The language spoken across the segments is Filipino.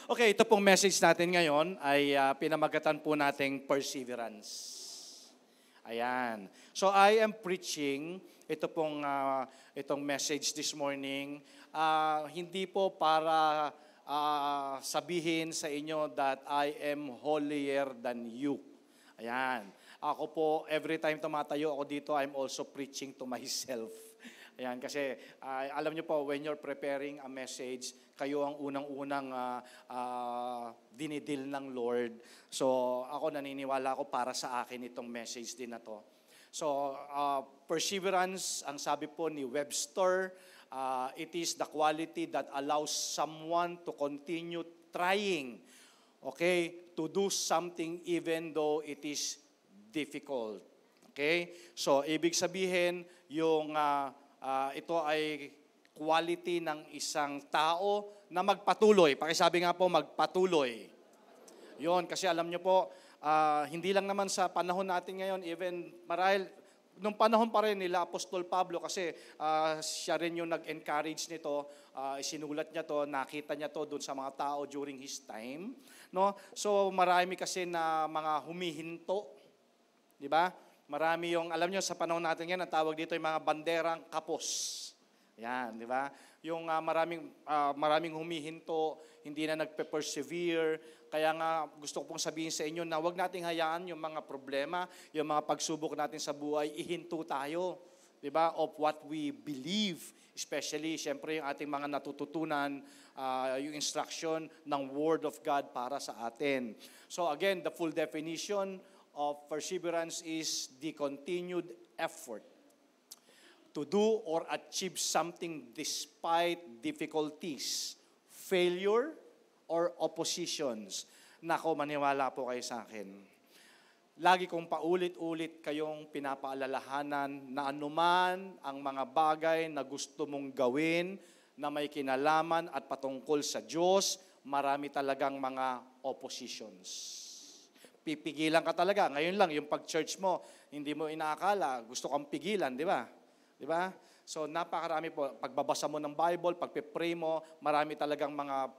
Okay, ito pong message natin ngayon ay pinamagatan po nating perseverance. Ayan. So I am preaching itong message this morning. Hindi po para sabihin sa inyo that I am holier than you. Ayan. Ako po, every time tumatayo ako dito, I'm also preaching to myself. Ayan, kasi alam niyo po, when you're preparing a message, kayo ang unang-unang dinidil ng Lord. So ako naniniwala ako para sa akin itong message din na to. So perseverance, ang sabi po ni Webster, it is the quality that allows someone to continue trying, okay, to do something even though it is difficult. Okay? So ibig sabihin, yung ito ay quality ng isang tao na magpatuloy. Pakisabi nga po, magpatuloy. Yon, kasi alam nyo po, hindi lang naman sa panahon natin ngayon, even marahil, nung panahon pa rin nila Apostol Pablo, kasi siya rin yung nag-encourage nito, isinulat niya to, nakita niya to doon sa mga tao during his time. No? So marami kasi na mga humihinto, di ba? Marami yung, alam nyo, sa panahon natin yan, ang tawag dito yung mga banderang kapos. Yan, di ba? Yung maraming humihinto, hindi na nagpe-persevere. Kaya nga gusto ko pong sabihin sa inyo na huwag nating hayaan yung mga problema, yung mga pagsubok natin sa buhay, ihinto tayo, di ba? Of what we believe. Especially, syempre, yung ating mga natututunan, yung instruction ng Word of God para sa atin. So again, the full definition of perseverance is the continued effort to do or achieve something despite difficulties, failure, or oppositions. Nako, maniwala po kayo sa akin. Lagi kong paulit-ulit kayong pinapaalalahanan na anuman ang mga bagay na gusto mong gawin na may kinalaman at patungkol sa Diyos, marami talagang mga oppositions. Pipigilan ka talaga. Ngayon lang, yung pag-church mo, hindi mo inaakala, gusto kang pigilan, di ba? Di ba? So napakarami po, pagbabasa mo ng Bible, pagpe-pray mo, marami talagang mga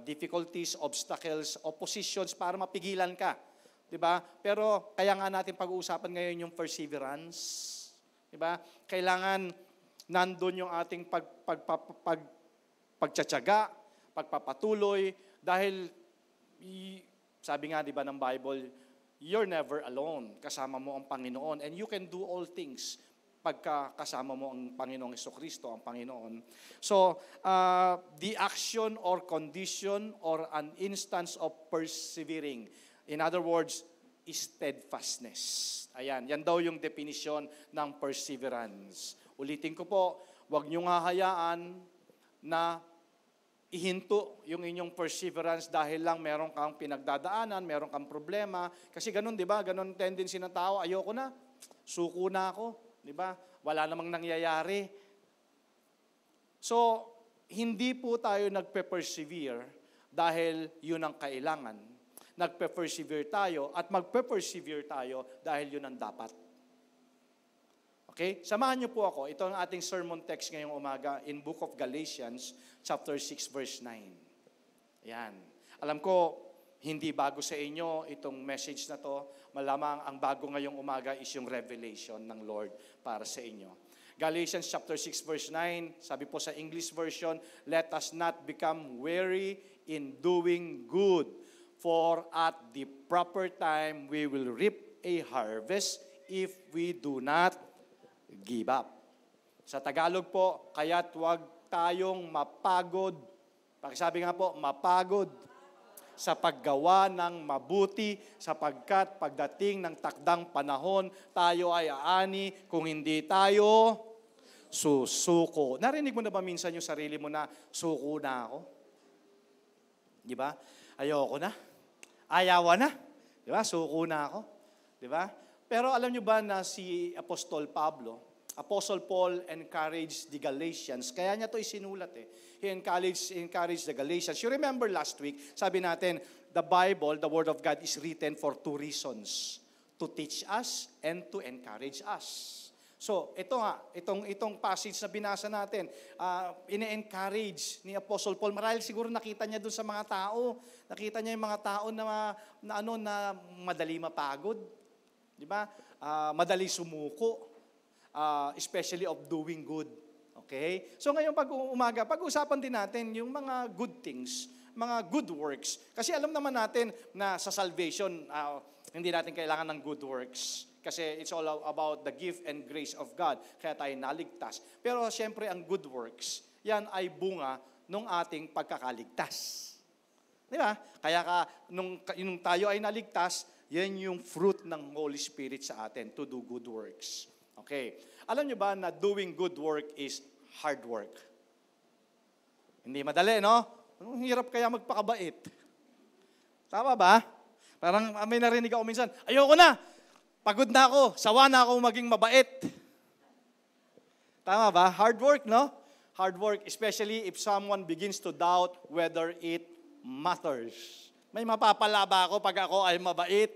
difficulties, obstacles, oppositions para mapigilan ka. Di ba? Pero kaya nga natin pag-uusapan ngayon yung perseverance. Di ba? Kailangan nandun yung ating pagtsatsaga, pagpapatuloy, dahil sabi nga, di ba, ng Bible, you're never alone. Kasama mo ang Panginoon. And you can do all things pagka kasama mo ang Panginoong Jesucristo, ang Panginoon. So, the action or condition or an instance of persevering. In other words, is steadfastness. Ayan, yan daw yung definition ng perseverance. Ulitin ko po, huwag niyong hahayaan na ihinto yung inyong perseverance dahil lang meron kang pinagdadaanan, meron kang problema. Kasi ganun, di ba? Ganun tendency ng tao, ayoko na, suko na ako, di ba? Wala namang nangyayari. So, hindi po tayo nagpe-persevere dahil yun ang kailangan. Nagpe-persevere tayo at magpe-persevere tayo dahil yun ang dapat. Okay? Samahan niyo po ako. Ito ang ating sermon text ngayong umaga in Book of Galatians, chapter 6, verse 9. Ayan. Alam ko, hindi bago sa inyo itong message na to. Malamang ang bago ngayong umaga is yung revelation ng Lord para sa inyo. Galatians chapter 6, verse 9, sabi po sa English version, let us not become weary in doing good, for at the proper time we will reap a harvest if we do not give up. Sa Tagalog po, kaya't huwag tayong mapagod. Pakisabi nga po, mapagod sa paggawa ng mabuti sapagkat pagdating ng takdang panahon, tayo ay aani kung hindi tayo susuko. Narinig mo na ba minsan yung sarili mo na suko na ako? Di ba? Ayoko na. Ayawa na. Di ba? Suko na ako. Di ba? Pero alam nyo ba na si Apostle Paul encouraged the Galatians. Kaya niya ito isinulat eh. He encouraged the Galatians. You remember last week, sabi natin, the Bible, the Word of God is written for two reasons. To teach us and to encourage us. So, ito nga, itong passage na binasa natin, ine-encourage ni Apostle Paul. Marahil siguro nakita niya doon sa mga tao. Nakita niya yung mga tao na madali mapagod. Di ba? Madali sumuko. Especially of doing good. Okay? So ngayon umaga, pag-uusapan din natin yung mga good things, mga good works. Kasi alam naman natin na sa salvation, hindi natin kailangan ng good works. Kasi it's all about the gift and grace of God. Kaya tayo naligtas. Pero siyempre ang good works, yan ay bunga ng ating pagkakaligtas. Di ba? Kaya nung tayo ay naligtas, yan yung fruit ng Holy Spirit sa atin to do good works. Okay. Alam nyo ba na doing good work is hard work? Hindi madali, no? Ang hirap kaya magpakabait. Tama ba? Parang may narinig ako minsan, ayoko na! Pagod na ako, sawa na ako maging mabait. Tama ba? Hard work, no? Hard work, especially if someone begins to doubt whether it matters. May mapapala ba ako pag ako ay mabait?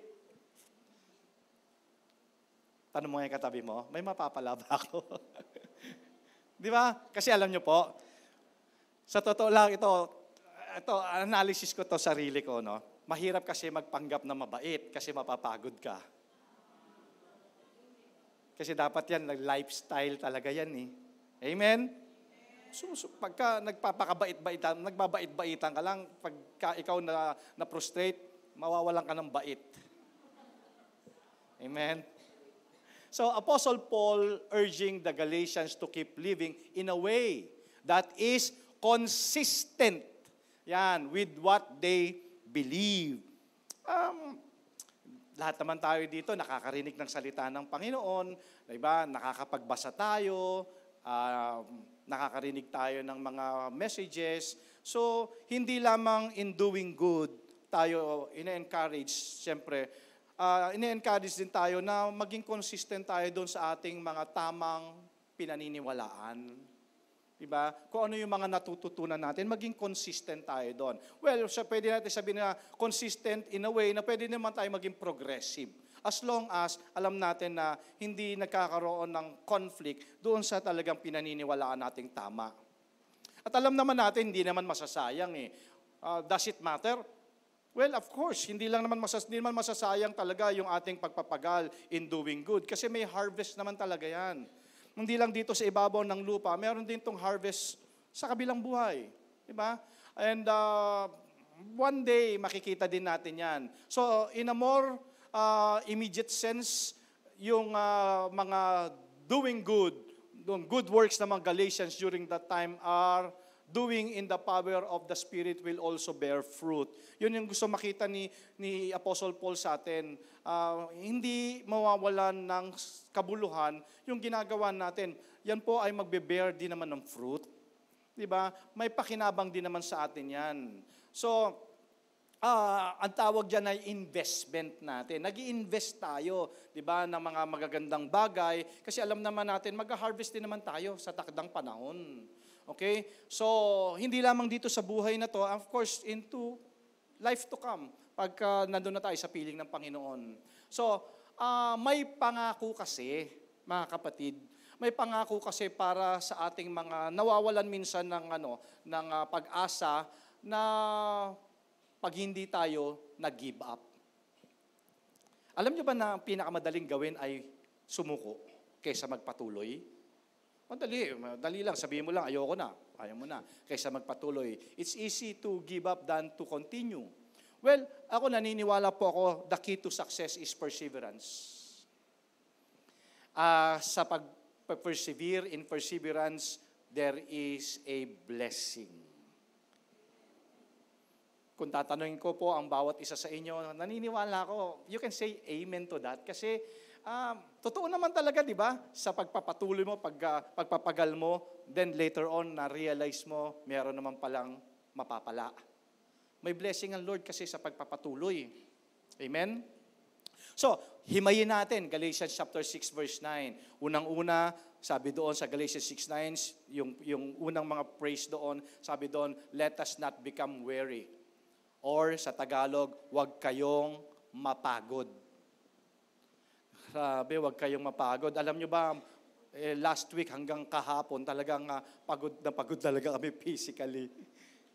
Tanong mo yung katabi mo, may mapapala ba ako? Di ba? Kasi alam nyo po, sa totoo lang ito analysis ko to sarili ko, no? Mahirap kasi magpanggap na mabait kasi mapapagod ka. Kasi dapat yan, lifestyle talaga yan eh. Amen? Pagka nagbabait-baitan ka lang, pagka ikaw na prostrate, mawawalan ka ng bait. Amen? So, Apostle Paul urging the Galatians to keep living in a way that is consistent with what they believe. Lahat naman tayo dito nakakarinig ng salita ng Panginoon, diba? Nakakapagbasa tayo, nakakarinig tayo ng mga messages. So, hindi lamang in doing good tayo ine-encourage, siyempre, ine-encourage din tayo na maging consistent tayo doon sa ating mga tamang pinaniniwalaan. Diba? Kung ano yung mga natututunan natin, maging consistent tayo doon. Well, pwede natin sabihin na consistent in a way na pwede naman tayo maging progressive. As long as alam natin na hindi nagkakaroon ng conflict doon sa talagang pinaniniwalaan nating tama. At alam naman natin, hindi naman masasayang eh. Does it matter? Well, of course, hindi naman masasayang talaga yung ating pagpapagal in doing good. Kasi may harvest naman talaga yan. Hindi lang dito sa ibabaw ng lupa, meron din tong harvest sa kabilang buhay. Diba? And one day, makikita din natin yan. So, in a more immediate sense, yung mga doing good works ng mga Galatians during that time are doing in the power of the Spirit will also bear fruit. Yun yung gusto makita ni Apostle Paul sa atin. Hindi mawawalan ng kabuluhan yung ginagawa natin. Yan po ay magbe-bear din naman ng fruit. Diba? May pakinabang din naman sa atin yan. So, ang tawag dyan ay investment natin. Nag-i-invest tayo, diba, ng mga magagandang bagay kasi alam naman natin, mag-harvest din naman tayo sa takdang panahon. Okay? So, hindi lamang dito sa buhay na to, of course, into life to come, pagka nandun na tayo sa piling ng Panginoon. So, may pangako kasi, mga kapatid, may pangako kasi para sa ating mga nawawalan minsan ng pag-asa na pag hindi tayo nag-give up. Alam niyo ba na ang pinakamadaling gawin ay sumuko kaysa magpatuloy? Madali lang. Sabihin mo lang, ayoko na. Ayaw mo na. Kaysa magpatuloy. It's easy to give up than to continue. Well, ako naniniwala po ako, the key to success is perseverance. Sa pag-persevere, in perseverance, there is a blessing. Kung tatanungin ko po ang bawat isa sa inyo, naniniwala ako, you can say amen to that. Kasi, totoo naman talaga, di ba? Sa pagpapatuloy mo, pagpapagal mo, then later on, na-realize mo, meron naman palang mapapala. May blessing ang Lord kasi sa pagpapatuloy. Amen? So, himayin natin, Galatians chapter 6, verse 9. Unang-una, sabi doon sa Galatians 6:9, yung unang mga praise doon, sabi doon, let us not become weary. Or sa Tagalog, huwag kayong mapagod. Sabi, huwag kayong mapagod. Alam nyo ba, last week hanggang kahapon, talagang pagod na pagod talaga kami physically.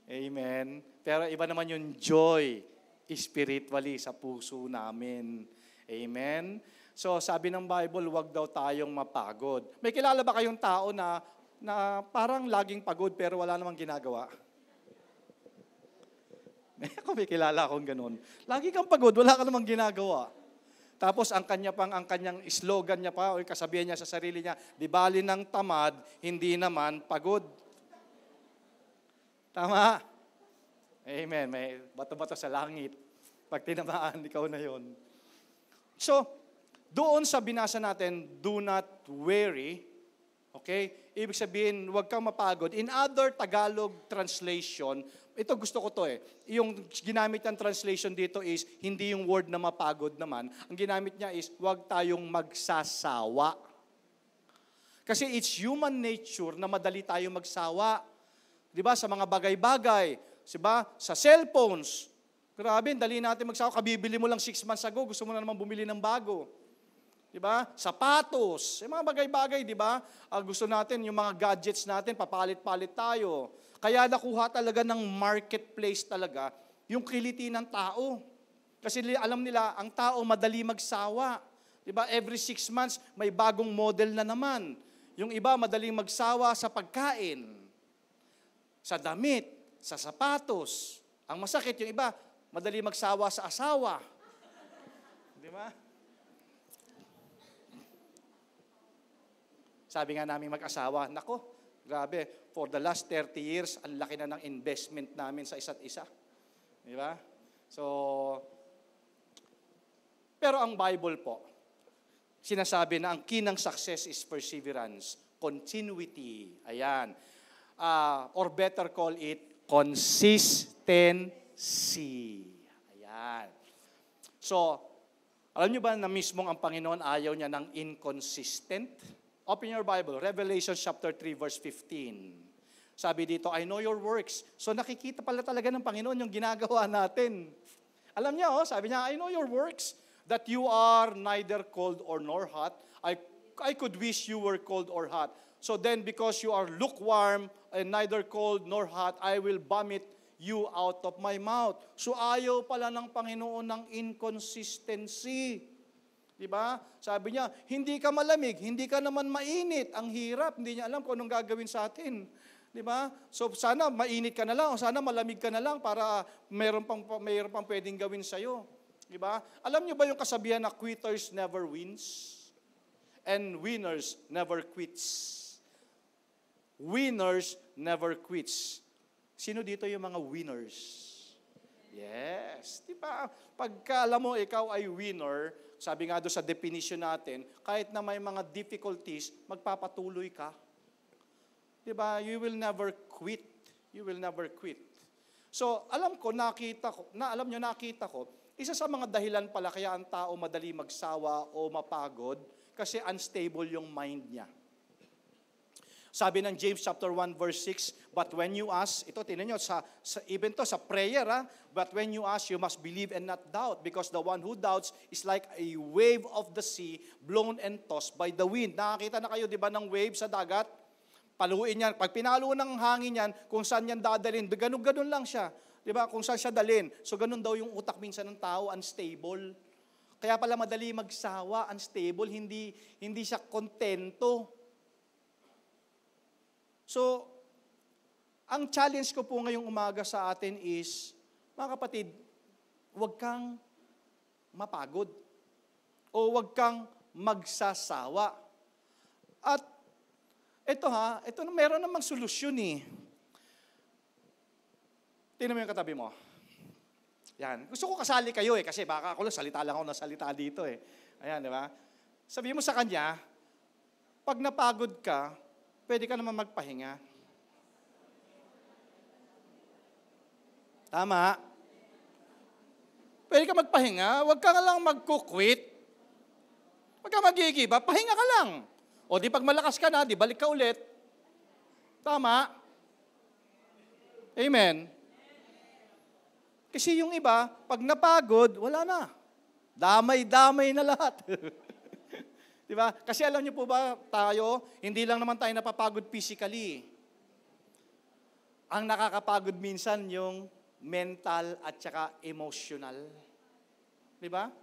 Amen. Pero iba naman yung joy spiritually sa puso namin. Amen. So sabi ng Bible, huwag daw tayong mapagod. May kilala ba kayong tao na parang laging pagod pero wala namang ginagawa? Ako may kilala akong ganun. Lagi kang pagod, wala ka namang ginagawa. Tapos ang kanyang slogan niya pa, o kasabihan niya sa sarili niya, di bali ng tamad, hindi naman pagod. Tama? Amen. May bato-bato sa langit. Pag tinamaan, ikaw na yon. So, doon sa binasa natin, do not worry. Okay? Ibig sabihin, huwag kang mapagod. In other Tagalog translation, ito gusto ko to yung ginamit ng translation dito is, hindi yung word na mapagod naman. Ang ginamit niya is, huwag tayong magsasawa. Kasi it's human nature na madali tayong magsawa. Di ba? Sa mga bagay-bagay. Diba? Sa cellphones. Grabe, dali natin magsawa. Kabibili mo lang 6 months ago, gusto mo na naman bumili ng bago. Diba? Sapatos. Yung mga bagay-bagay, diba? Gusto natin, yung mga gadgets natin, papalit-palit tayo. Kaya nakuha talaga ng marketplace talaga yung kiliti ng tao. Kasi alam nila, ang tao madali magsawa. Diba? Every 6 months, may bagong model na naman. Yung iba, madaling magsawa sa pagkain, sa damit, sa sapatos. Ang masakit, yung iba, madali magsawa sa asawa. Diba? Sabi nga namin mag-asawa, nako, grabe, for the last 30 years, ang laki na ng investment namin sa isa't isa. Di ba? So, pero ang Bible po, sinasabi na ang key ng success is perseverance, continuity. Ayan. Or better call it, consistency. Ayan. So, alam nyo ba na mismong ang Panginoon ayaw niya ng inconsistent? Open your Bible, Revelation chapter 3, verse 15. Sabi dito, I know your works. So nakikita pala talaga ng Panginoon yung ginagawa natin. Alam niya, sabi niya, I know your works, that you are neither cold or nor hot. I could wish you were cold or hot. So then, because you are lukewarm and neither cold nor hot, I will vomit you out of my mouth. So ayaw pala ng Panginoon ng inconsistency. Diba? Sabi niya, hindi ka malamig, hindi ka naman mainit. Ang hirap, hindi niya alam kung anong gagawin sa atin. Diba? So sana mainit ka na lang, o sana malamig ka na lang para mayroon pang pwedeng gawin sa'yo. Diba? Alam niyo ba yung kasabihan na quitters never wins? And winners never quits. Winners never quits. Sino dito yung mga winners? Yes. Diba? Pagka alam mo, ikaw ay winner, sabi nga doon sa definition natin, kahit na may mga difficulties, magpapatuloy ka. Diba? You will never quit. You will never quit. So, nakita ko, isa sa mga dahilan pala kaya ang tao madali magsawa o mapagod, kasi unstable yung mind niya. Sabi ng James chapter 1 verse 6, but when you ask, ito tinan nyo, even to sa prayer, but when you ask, you must believe and not doubt, because the one who doubts is like a wave of the sea, blown and tossed by the wind. Nakakita na kayo, di ba, ng wave sa dagat? Paluin yan. Pag pinalo ng hangin yan, kung saan yan dadalhin, ganun lang siya. Di ba? Kung saan siya dalhin. So ganun daw yung utak minsan ng tao, unstable. Kaya pala madali magsawa, unstable, hindi siya kontento. So, ang challenge ko po ngayong umaga sa atin is, mga kapatid, huwag kang mapagod o huwag kang magsasawa. At ito meron namang solusyon eh. Tingnan mo yung katabi mo. Yan. Gusto ko kasali kayo kasi baka ako lang salita dito eh. Ayan, di ba? Sabihin mo sa kanya, pag napagod ka, pwede ka naman magpahinga. Tama. Pwede ka magpahinga. Huwag ka lang magkukwit. Huwag ka magigiba. Pahinga ka lang. O di pag malakas ka na, di balik ka ulit. Tama. Amen. Kasi yung iba, pag napagod, wala na. Damay-damay na lahat. Di ba? Kasi alam niyo po ba, tayo, hindi lang naman tayo napapagod physically. Ang nakakapagod minsan yung mental at saka emotional. Di ba?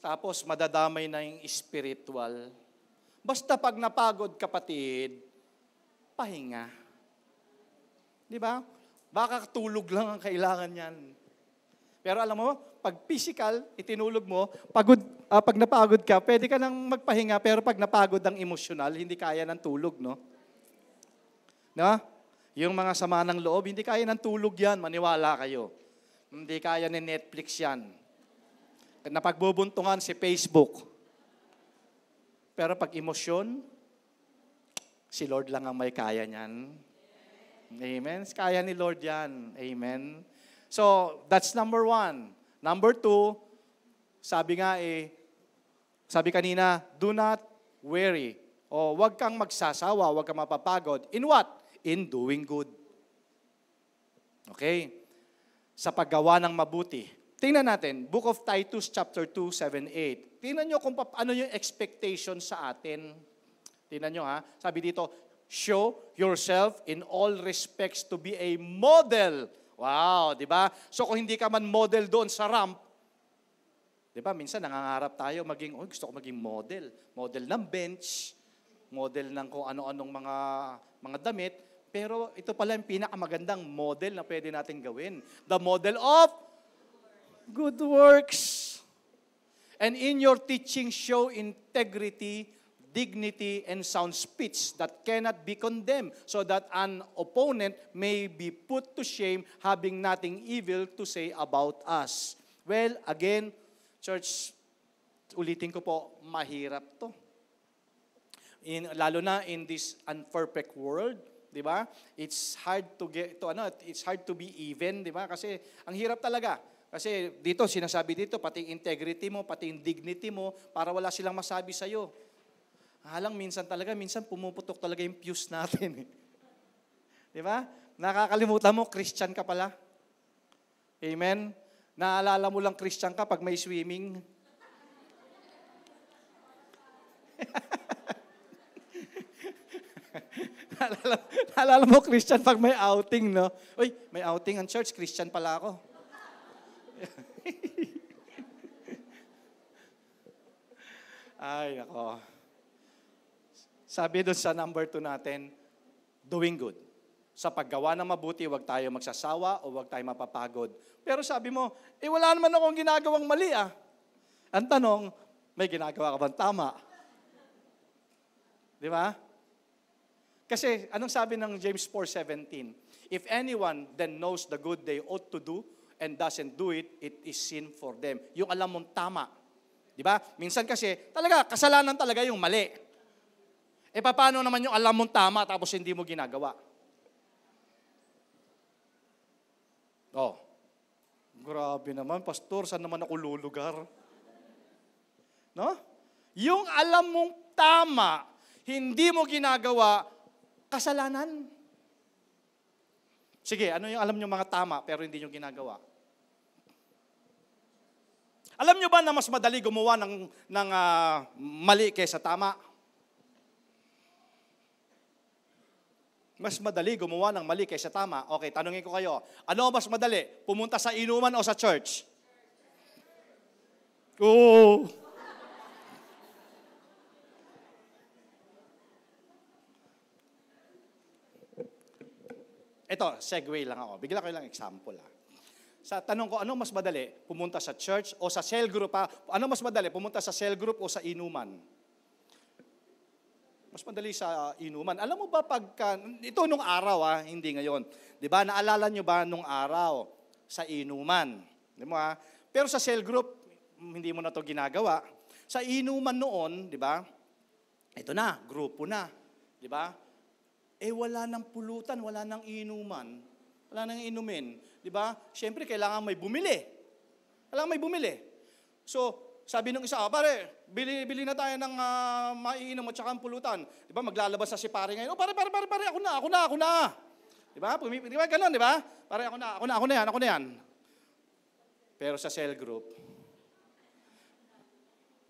Tapos madadamay na yung spiritual. Basta pag napagod, kapatid, pahinga. Di ba? Baka tulog lang ang kailangan yan. Pero alam mo, pag physical, itinulog mo, pag napagod ka, pwede ka nang magpahinga, pero pag napagod ang emosyonal, hindi kaya ng tulog, no? No? Yung mga sama ng loob, hindi kaya ng tulog yan, maniwala kayo. Hindi kaya ni Netflix yan. Napagbubuntungan si Facebook. Pero pag emosyon, si Lord lang ang may kaya niyan. Amen? Kaya ni Lord yan. Amen? So, that's number 1. Number 2, sabi kanina, do not worry. O huwag kang magsasawa, huwag kang mapapagod. In what? In doing good. Okay? Sa paggawa ng mabuti. Tingnan natin, Book of Titus, chapter 2, 7, 8. Tingnan nyo kung ano yung expectation sa atin. Tingnan nyo ha. Sabi dito, show yourself in all respects to be a model. Wow, di ba? So kung hindi ka man model doon sa ramp, di ba, minsan nangangarap tayo maging, gusto ko maging model. Model ng bench, model ng kung ano-anong mga damit. Pero ito pala yung pinakamagandang model na pwede natin gawin. The model of good works. And in your teaching, show integrity, dignity, and sound speech that cannot be condemned, so that an opponent may be put to shame, having nothing evil to say about us. Well, again, church, ulitin ko po, mahirap to. Lalo na in this imperfect world, di ba? It's hard to be even, di ba? Kasi ang hirap talaga. Kasi dito, sinasabi dito, pati integrity mo, pati dignity mo, para wala silang masabi sa'yo. Minsan pumuputok talaga yung fuse natin. Di ba? Nakakalimutan mo, Christian ka pala. Amen? Naalala mo lang Christian ka pag may swimming. Naalala mo Christian pag may outing, no? Uy, may outing ang church, Christian pala ako. Ay, nako. Sabi doon sa number 2 natin, doing good. Sa paggawa ng mabuti, huwag tayo magsasawa o huwag tayo mapapagod. Pero sabi mo, wala naman akong ginagawang mali ah. Ang tanong, may ginagawa ka bang tama? Di ba? Kasi anong sabi ng James 4:17? If anyone then knows the good they ought to do and doesn't do it, it is sin for them. Yung alam mong tama. Di ba? Minsan kasi, talaga, kasalanan talaga yung mali. Paano naman yung alam mong tama tapos hindi mo ginagawa? Oh, grabe naman, pastor, saan naman ako lulugar? No? Yung alam mong tama, hindi mo ginagawa, kasalanan. Sige, ano yung alam nyo mga tama pero hindi nyo ginagawa? Alam nyo ba na mas madali gumawa ng mali kaysa tama? Mas madali gumawa ng mali kaysa tama. Okay, tanungin ko kayo. Ano mas madali? Pumunta sa inuman o sa church? Oo. Ito, segue lang ako. Bigla ko lang example. Sa tanong ko, ano mas madali? Pumunta sa church o sa cell group? Ano mas madali? Pumunta sa cell group o sa inuman? Mas madali sa inuman. Alam mo ba ito nung araw hindi ngayon. 'Di ba? Naalala nyo ba nung araw sa inuman? 'Di mo Pero sa cell group, hindi mo na 'to ginagawa. Sa inuman noon, 'di ba? Ito na, grupo na, 'di ba? Wala nang pulutan, wala nang inuman. Wala nang inumin, 'di ba? Syempre kailangan may bumili. Kailangan may bumili. So, sabi nung isa, pare, bili na tayo ng maiinom at saka ang pulutan. Di ba, maglalabas na si pare ngayon. Pare, ako na. Di ba? Di ba, ganun, di ba? Pare, ako na yan. Pero sa cell group,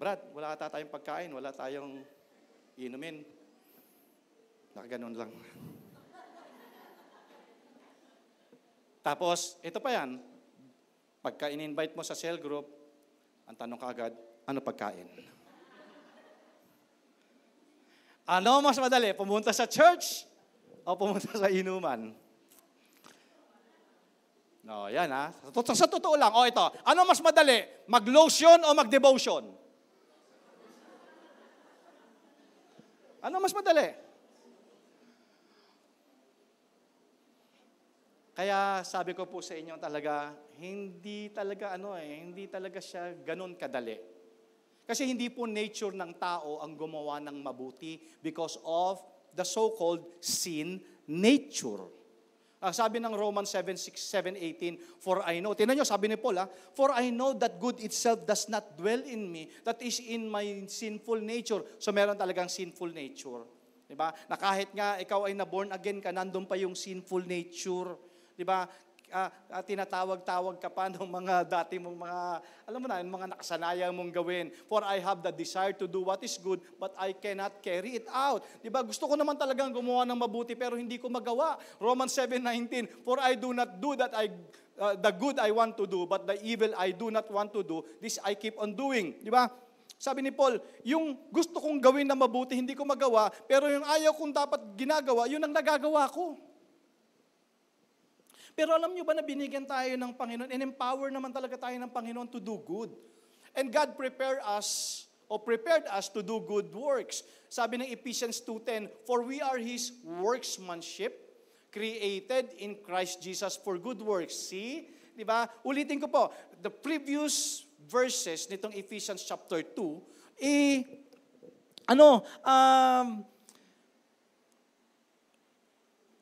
Brad, wala tayong pagkain, wala tayong inumin. Nakaganon lang. Tapos, ito pa yan. Pagka in-invite mo sa cell group, ang tanong kaagad, ano pagkain? Ano mas madali? Pumunta sa church o pumunta sa inuman? No, yan ha. Sa totoo lang. O ito, ano mas madali? Mag-lotion o mag-devotion? Ano mas madali? Kaya sabi ko po sa inyo talaga, hindi talaga siya ganun kadali. Kasi hindi po nature ng tao ang gumawa ng mabuti because of the so-called sin nature. Sabi ng Romans 7:18, for I know, tingnan nyo, sabi ni Paul, for I know that good itself does not dwell in me, that is in my sinful nature. So meron talagang sinful nature. Diba? Na kahit nga ikaw ay na-born again ka, nandun pa yung sinful nature. Diba? Tinatawag-tawag ka pa ng mga dati mong mga, alam mo na, mga nakasanayan mong gawin. For I have the desire to do what is good, but I cannot carry it out. Diba? Gusto ko naman talagang gumawa ng mabuti, pero hindi ko magawa. Romans 7:19, for I do not do that the good I want to do, but the evil I do not want to do, this I keep on doing. Diba? Sabi ni Paul, yung gusto kong gawin na mabuti, hindi ko magawa, pero yung ayaw kong dapat ginagawa, yun ang nagagawa ko. Pero alam nyo ba na binigyan tayo ng Panginoon and empower naman talaga tayo ng Panginoon to do good. And God prepared us to do good works. Sabi ng Ephesians 2:10, for we are His workmanship, created in Christ Jesus for good works. See? Di ba? Ulitin ko po, the previous verses nitong Ephesians chapter 2,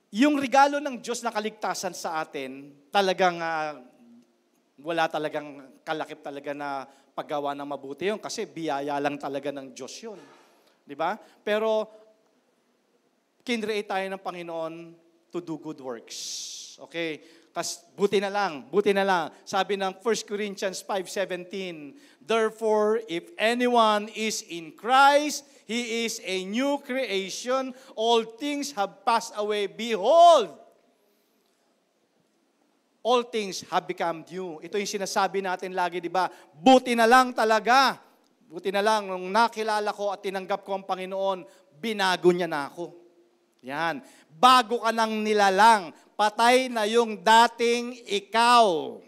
yung regalo ng Diyos na kaligtasan sa atin, talagang wala talagang kalakip talaga na paggawa ng mabuti yun kasi biyaya lang talaga ng Diyos yun. Di ba? Pero kinreate tayo ng Panginoon to do good works. Okay? Kasi buti na lang. Sabi ng 1 Corinthians 5:17, therefore, if anyone is in Christ, he is a new creation. All things have passed away. Behold, all things have become new. Ito yung sinasabi natin lagi, di ba? Buti na lang talaga. Buti na lang, nung nakilala ko at tinanggap ko ang Panginoon, binago niya na ako. Yan. Bago ka nang nilalang, patay na yung dating ikaw.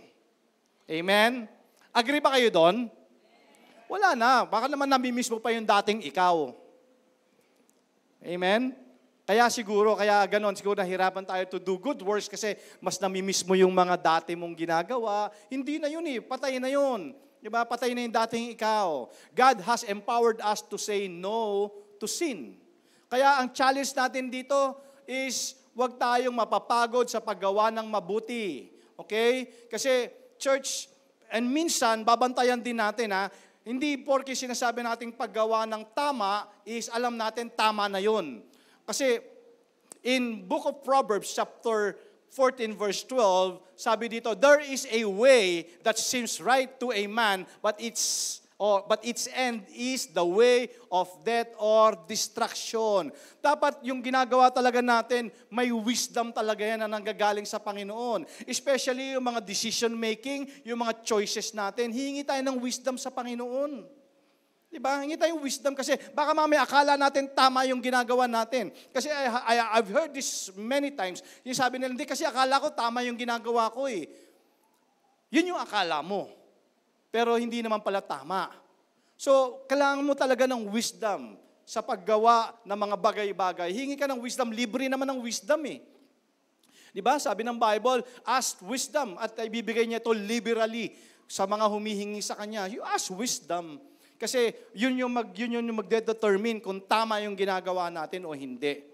Amen? Agree ba kayo doon? Wala na. Baka naman namimiss mo pa yung dating ikaw. Amen? Kaya siguro nahirapan tayo to do good works kasi mas namimiss mo yung mga dati mong ginagawa. Hindi na yun patay na yun. Diba? Patay na yung dating ikaw. God has empowered us to say no to sin. Kaya ang challenge natin dito is huwag tayong mapapagod sa paggawa ng mabuti. Okay? Kasi church, and minsan, babantayan din natin hindi porke sinasabi nating paggawa ng tama is alam natin tama na yun. Kasi in Book of Proverbs chapter 14 verse 12, sabi dito, there is a way that seems right to a man, but its end is the way of death or destruction. Dapat yung ginagawa talaga natin, may wisdom talaga yan na nanggagaling sa Panginoon. Especially yung mga decision making, yung mga choices natin, hihingi tayo ng wisdom sa Panginoon. Diba? Hingi tayo wisdom kasi baka mamaya akala natin tama yung ginagawa natin. Kasi I've heard this many times. Yung sabi nila, hindi kasi akala ko tama yung ginagawa ko . Yun yung akala mo. Pero hindi naman pala tama. So, kailangan mo talaga ng wisdom sa paggawa ng mga bagay-bagay. Hingi ka ng wisdom, libre naman ng wisdom . Diba? Sabi ng Bible, ask wisdom at ibibigay niya ito liberally sa mga humihingi sa Kanya. You ask wisdom. Kasi yun yung magdedetermine kung tama yung ginagawa natin o hindi.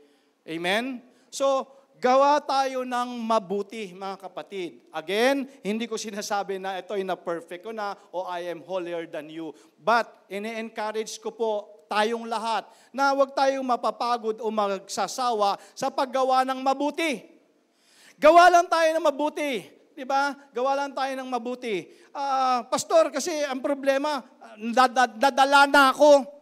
Amen? So, gawa tayo ng mabuti, mga kapatid. Again, hindi ko sinasabi na ito ay na-perfect ko na o I am holier than you. But, ini-encourage ko po tayong lahat na huwag tayong mapapagod o magsasawa sa paggawa ng mabuti. Gawa lang tayo ng mabuti. Di ba? Gawa lang tayo ng mabuti. Pastor, kasi ang problema, dadala na ako.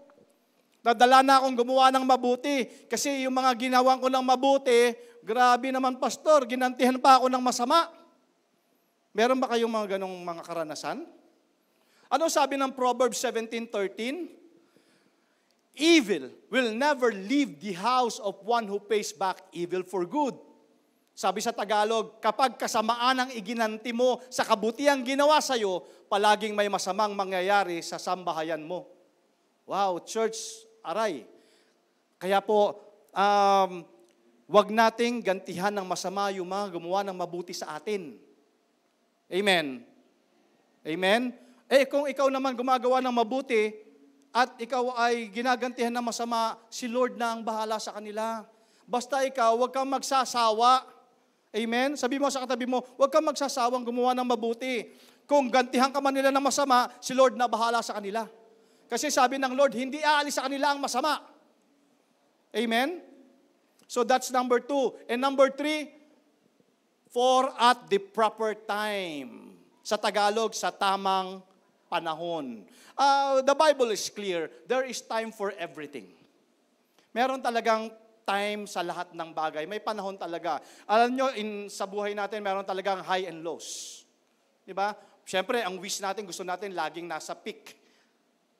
Dadala na akong gumawa ng mabuti. Kasi yung mga ginawa ko ng mabuti, grabe naman, pastor, ginantihan pa ako ng masama. Meron ba kayong mga ganong mga karanasan? Ano sabi ng Proverbs 17:13? Evil will never leave the house of one who pays back evil for good. Sabi sa Tagalog, kapag kasamaan ang iginanti mo sa kabutiang ginawa sa'yo, palaging may masamang mangyayari sa sambahayan mo. Wow, church, aray. Kaya po, wag nating gantihan ng masama yung mga gumawa ng mabuti sa atin. Amen. Amen? Kung ikaw naman gumagawa ng mabuti at ikaw ay ginagantihan ng masama, si Lord na ang bahala sa kanila. Basta ikaw, huwag kang magsasawa. Amen? Sabi mo sa katabi mo, huwag kang magsasawang gumawa ng mabuti. Kung gantihan ka man nila ng masama, si Lord na bahala sa kanila. Kasi sabi ng Lord, hindi aalis sa kanila ang masama. Amen? So that's number 2. And number 3, for at the proper time. Sa Tagalog, sa tamang panahon. The Bible is clear. There is time for everything. Meron talagang time sa lahat ng bagay. May panahon talaga. Alam nyo, sa buhay natin, meron talagang high and lows. Diba? Siyempre, ang wish natin, gusto natin laging nasa peak.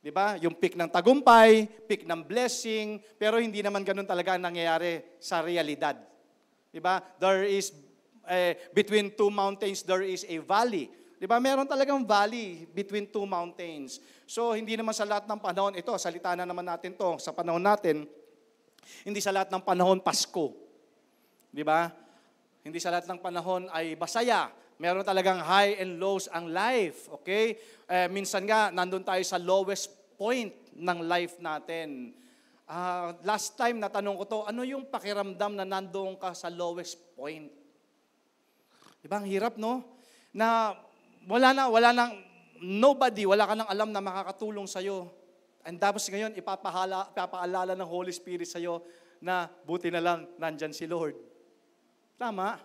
Diba? Yung peak ng tagumpay, peak ng blessing, pero hindi naman ganun talaga ang nangyayari sa realidad. Diba? There is, between two mountains, there is a valley. Diba? Meron talagang valley between two mountains. So, hindi naman sa lahat ng panahon, ito, salita na naman natin to sa panahon natin, hindi sa lahat ng panahon Pasko. Diba? Hindi sa lahat ng panahon ay masaya. Meron talagang high and lows ang life. Okay? Minsan nga, nandun tayo sa lowest point ng life natin. Last time, natanong ko to, ano yung pakiramdam na nandun ka sa lowest point? Diba? Ang hirap, no? Na wala nang, nobody, wala ka nang alam na makakatulong sa'yo. And tapos ngayon, ipapaalala ng Holy Spirit sa'yo na buti na lang, nandyan si Lord. Tama?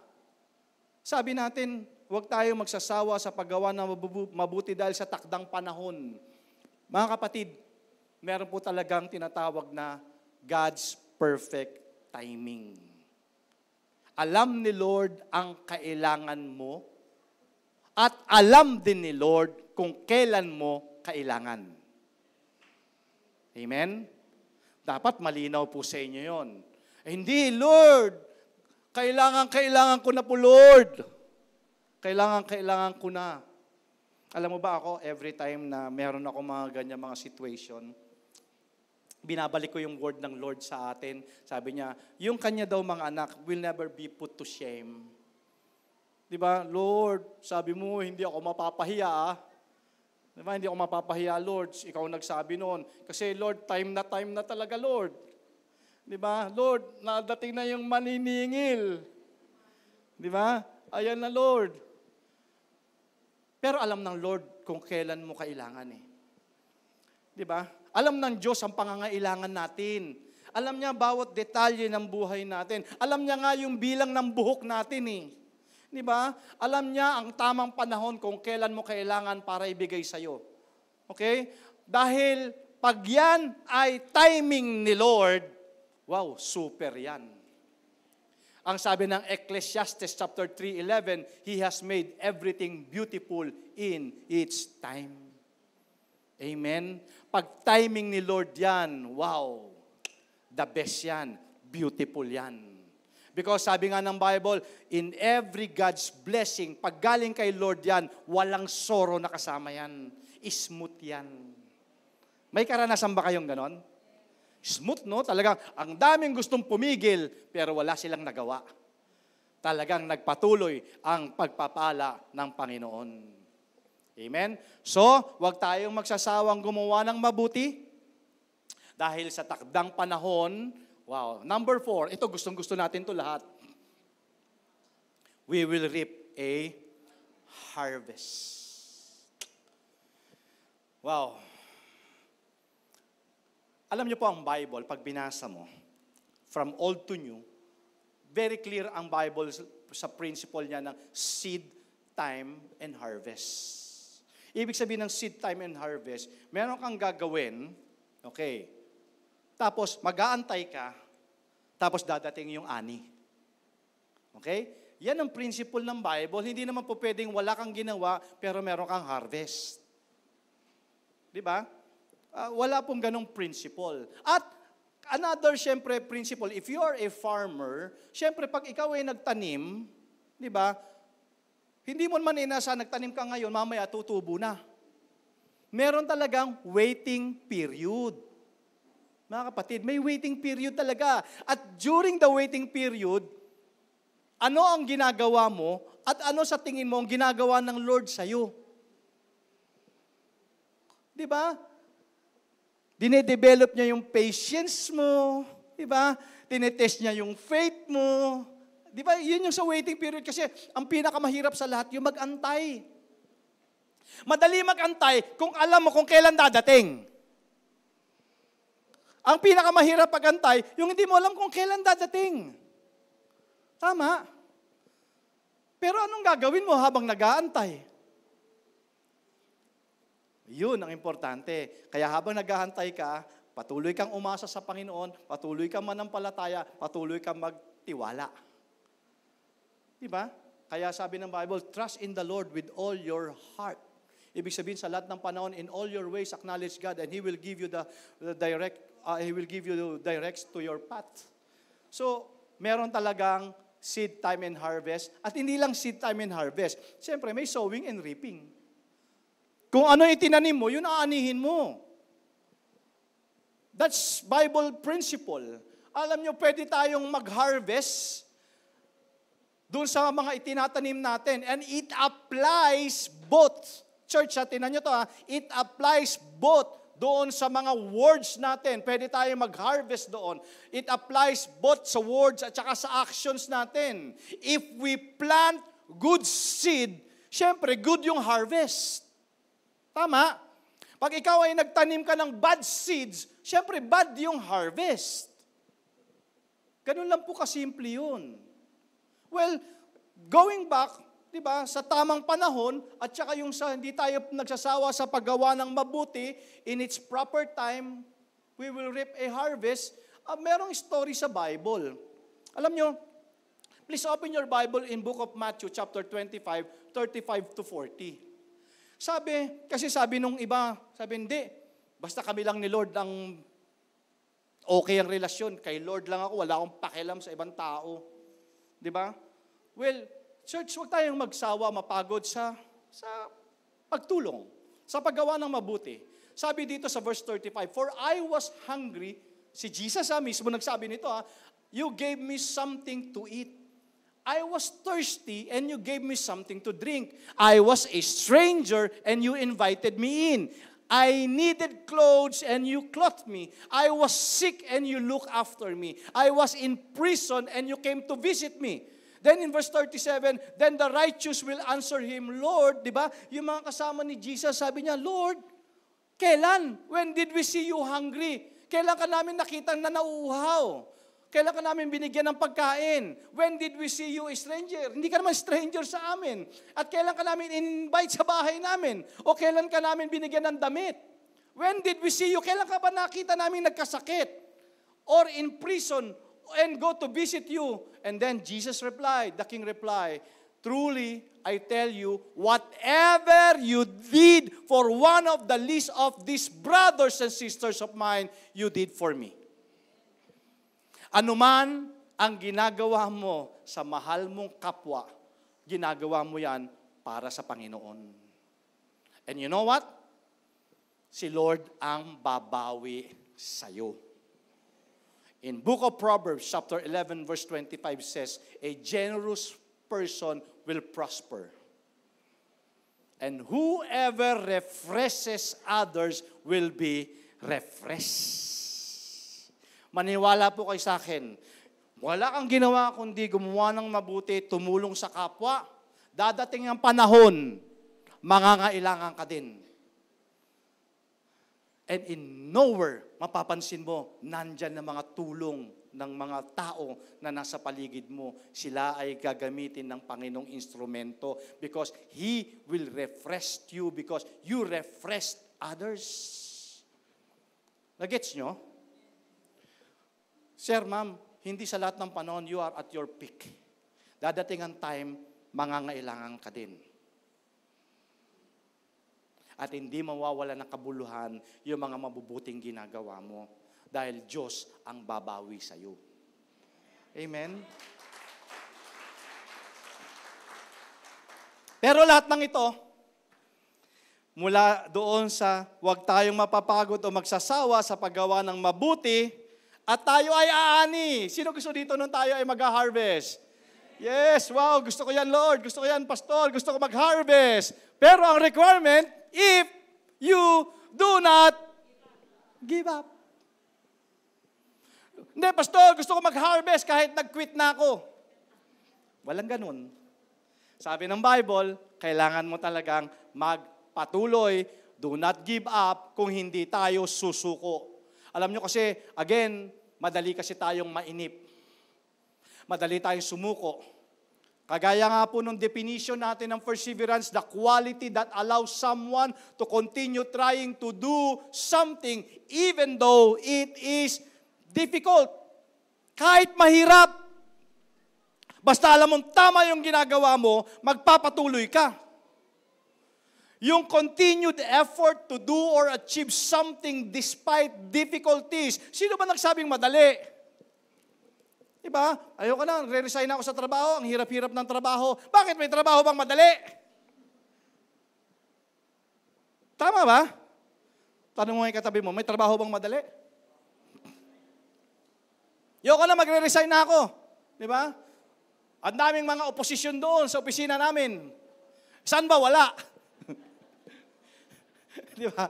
Sabi natin, huwag tayo magsasawa sa paggawa ng mabuti dahil sa takdang panahon. Mga kapatid, meron po talagang tinatawag na God's perfect timing. Alam ni Lord ang kailangan mo at alam din ni Lord kung kailan mo kailangan. Amen? Dapat malinaw po sa inyo yon. Hindi, Lord, kailangan ko na po, Lord. Kailangan ko na. Alam mo ba ako, every time na meron ako mga ganyan mga situation, binabalik ko yung word ng Lord sa atin. Sabi niya, yung kanya daw mga anak will never be put to shame. Diba? Lord, sabi mo, hindi ako mapapahiya. Diba? Hindi ako mapapahiya, Lord. Ikaw nagsabi noon. Kasi Lord, time na talaga, Lord. Diba? Lord, nadating na yung maniningil. Diba? Ayan na, Lord. Pero alam ng Lord kung kailan mo kailangan eh. Diba? Alam ng Diyos ang pangangailangan natin. Alam niya bawat detalye ng buhay natin. Alam niya nga yung bilang ng buhok natin eh. Diba? Alam niya ang tamang panahon kung kailan mo kailangan para ibigay sa'yo. Okay? Dahil pag yan ay timing ni Lord, wow, super yan. Ang sabi ng Ecclesiastes chapter 3:11, He has made everything beautiful in its time. Amen? Pag timing ni Lord yan, wow, the best yan, beautiful yan. Because sabi nga ng Bible, in every God's blessing, pag galing kay Lord yan, walang sorrow na kasama yan. Smooth yan. May karanasan ba kayong ganon? Smooth, no? Talagang ang daming gustong pumigil, pero wala silang nagawa. Talagang nagpatuloy ang pagpapala ng Panginoon. Amen? So, huwag tayong magsasawang gumawa ng mabuti dahil sa takdang panahon. Wow. Number 4, ito gustong-gusto natin to lahat. We will reap a harvest. Wow. Alam niyo po ang Bible, pag binasa mo, from Old to New, very clear ang Bible sa principle niya ng seed time and harvest. Ibig sabihin ng seed time and harvest, meron kang gagawin, okay, tapos mag-aantay ka, tapos dadating yung ani. Okay? Yan ang principle ng Bible. Hindi naman po pwedeng wala kang ginawa, pero meron kang harvest. Di ba? Wala pong ganong principle. At another, syempre, principle, if you are a farmer, syempre, pag ikaw ay nagtanim, di ba, hindi mo man inasa, nagtanim ka ngayon, mamaya tutubo na. Meron talagang waiting period. Mga kapatid, may waiting period talaga. At during the waiting period, ano ang ginagawa mo at ano sa tingin mo ang ginagawa ng Lord sa'yo? Di ba? Dinedevelop niya yung patience mo. Di ba? Tinetest niya yung faith mo. Di ba? Yun yung sa waiting period kasi ang pinakamahirap sa lahat, yung mag-antay. Madali mag-antay kung alam mo kung kailan dadating. Ang pinakamahirap pag-antay, yung hindi mo alam kung kailan dadating. Tama. Pero anong gagawin mo habang nag-aantay? Yun ang importante. Kaya habang nag-aantay ka, patuloy kang umasa sa Panginoon, patuloy kang manampalataya, patuloy kang magtiwala. Diba? Kaya sabi ng Bible, trust in the Lord with all your heart. Ibig sabihin sa lahat ng panahon, in all your ways acknowledge God and He will give you the directs to your path. So, meron talagang seed time and harvest. At hindi lang seed time and harvest. Siyempre, may sowing and reaping. Kung ano itinanim mo, yun aanihin mo. That's Bible principle. Alam nyo, pwede tayong mag-harvest doon sa mga itinatanim natin. And it applies both. Church, tinan nyo to it applies both doon sa mga words natin. Pwede tayong mag-harvest doon. It applies both sa words at saka sa actions natin. If we plant good seed, syempre good yung harvest. Tama? Pag ikaw ay nagtanim ka ng bad seeds, syempre bad yung harvest. Ganun lang po kasimple yun. Well, going back, di ba, sa tamang panahon, at saka yung sa hindi tayo nagsasawa sa paggawa ng mabuti, in its proper time, we will reap a harvest. Merong story sa Bible. Alam nyo, please open your Bible in Book of Matthew, chapter 25, 35 to 40. Sabi nung iba, hindi, basta kami lang ni Lord ang okay ang relasyon. Kay Lord lang ako, wala akong pakialam sa ibang tao. Di ba? Well, church, huwag tayong magsawa, mapagod sa pagtulong, sa paggawa ng mabuti. Sabi dito sa verse 35, for I was hungry, si Jesus mismo nagsabi nito, you gave me something to eat. I was thirsty and you gave me something to drink. I was a stranger and you invited me in. I needed clothes and you clothed me. I was sick and you looked after me. I was in prison and you came to visit me. Then in verse 37, then the righteous will answer him, Lord, di ba? Yung mga kasama ni Jesus, sabi niya, Lord, kailan? When did we see you hungry? Kailan ka namin nakita na nauuhaw? Kailan ka namin binigyan ng pagkain? When did we see you a stranger? Hindi ka naman stranger sa amin. At kailan ka namin invite sa bahay namin? O kailan ka namin binigyan ng damit? When did we see you? Kailan ka ba nakita namin nagkasakit? Or in prison and go to visit you? And then Jesus replied, the king replied, truly, I tell you, whatever you did for one of the least of these brothers and sisters of mine, you did for me. Anuman ang ginagawa mo sa mahal mong kapwa, ginagawa mo yan para sa Panginoon. And you know what? Si Lord ang babawi sa'yo. In Book of Proverbs, chapter 11, verse 25 says, a generous person will prosper. And whoever refreshes others will be refreshed. Maniwala po kayo sa akin. Wala kang ginawa kundi gumawa ng mabuti, tumulong sa kapwa. Dadating ang panahon, mangangailangan ka din. And in nowhere, mapapansin mo, nandyan na mga tulong ng mga tao na nasa paligid mo, sila ay gagamitin ng Panginoong instrumento because He will refresh you because you refreshed others. Nagets nyo? Sir, ma'am, hindi sa lahat ng panahon you are at your peak. Dadating ang time, mangangailangan ka din. At hindi mawawala ng kabuluhan yung mga mabubuting ginagawa mo. Dahil Diyos ang babawi sa iyo. Amen? Pero lahat ng ito, mula doon sa huwag tayong mapapagod o magsasawa sa paggawa ng mabuti, at tayo ay aani. Sino gusto dito nung tayo ay mag-harvest? Yes, wow, gusto ko yan, Lord. Gusto ko yan, Pastor. Gusto ko mag-harvest. Pero ang requirement, if you do not give up. Hindi, Pastor, gusto ko mag-harvest kahit nag-quit na ako. Walang ganun. Sabi ng Bible, kailangan mo talagang magpatuloy, do not give up kung hindi tayo susuko. Alam nyo kasi, again, madali kasi tayong mainip. Madali tayong sumuko. Kagaya nga po nung definition natin ng perseverance, the quality that allows someone to continue trying to do something even though it is difficult. Kahit mahirap. Basta alam mong tama yung ginagawa mo, magpapatuloy ka. Yung continued effort to do or achieve something despite difficulties. Sino ba nagsabing madali? Diba? Ayoko na, re-resign ako sa trabaho, ang hirap-hirap ng trabaho. Bakit may trabaho bang madali? Tama ba? Tanong mo yung katabi mo, may trabaho bang madali? Ayoko na, magre-resign na ako. Diba? Ang daming mga oposisyon doon sa opisina namin. Saan ba? Wala. Diba?